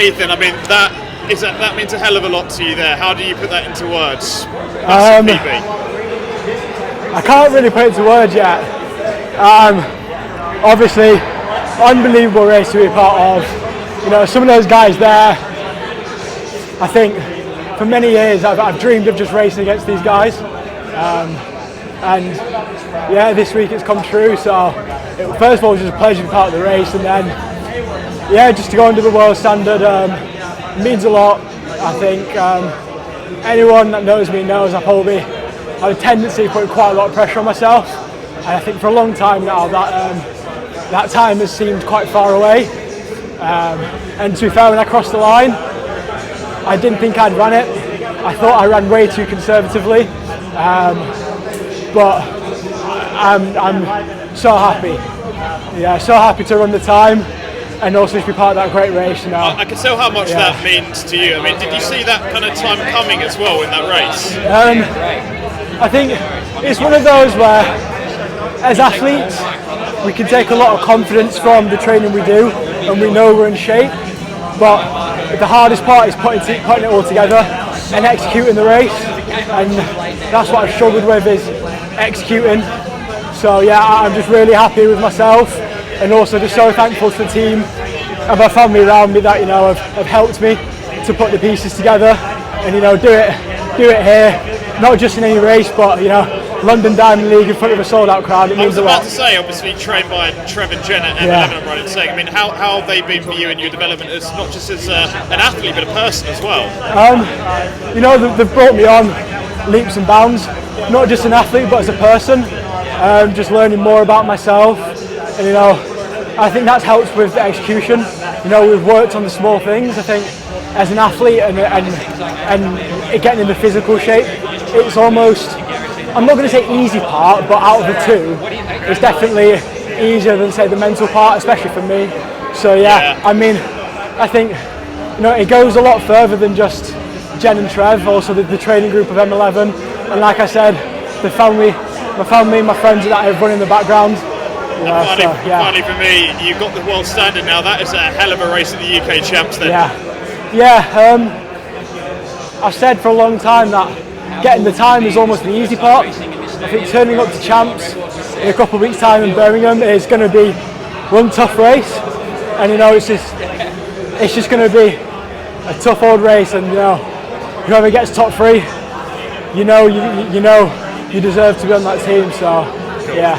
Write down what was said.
Ethan, I mean, that means a hell of a lot to you there. How do you put that into words? PB. I can't really put it into words yet. Obviously, unbelievable race to be part of. You know, some of those guys there, I think for many years I've dreamed of just racing against these guys. And yeah, this week it's come true. So first of all, it was just a pleasure to be part of the race, and then yeah, just to go under the world standard means a lot. I think anyone that knows me knows I probably have a tendency to put quite a lot of pressure on myself, and I think for a long time now that time has seemed quite far away. And to be fair, when I crossed the line, I didn't think I'd run it. I thought I ran way too conservatively, but I'm so happy. Yeah, so happy to run the time and also to be part of that great race. You know. I can tell how much that means to you. I mean, did you see that kind of time coming as well in that race? I think it's one of those where, as athletes, we can take a lot of confidence from the training we do, and we know we're in shape. But the hardest part is putting it all together and executing the race, and that's what I've struggled with, is executing. So yeah, I'm just really happy with myself, and also just so thankful to the team and my family around me that, you know, have helped me to put the pieces together and, you know, do it here, not just in any race, but, you know, London Diamond League in front of a sold-out crowd. It means a lot. I was about to say, obviously trained by Trev and Jen at M11, I'm right in saying. I mean, how have they been for you in your development, as not just as an athlete but a person as well? You know, they've brought me on leaps and bounds, not just an athlete but as a person. Just learning more about myself, and, you know, I think that's helped with the execution. You know, we've worked on the small things. I think as an athlete and getting in the physical shape, it's almost, I'm not going to say easy part, but out of the two, it's definitely easier than, say, the mental part, especially for me. So yeah, I mean, I think, you know, it goes a lot further than just Jen and Trev, also the training group of M11, and like I said, the family, my friends that I've run in the background. Finally for me, you've got the world standard now. That is a hell of a race at the UK Champs then. I've said for a long time that getting the time is almost the easy part. I think turning up to Champs in a couple of weeks' time in Birmingham is going to be one tough race, and, you know, it's just going to be a tough old race, and, you know, whoever gets top three, you know you deserve to be on that team. So yeah.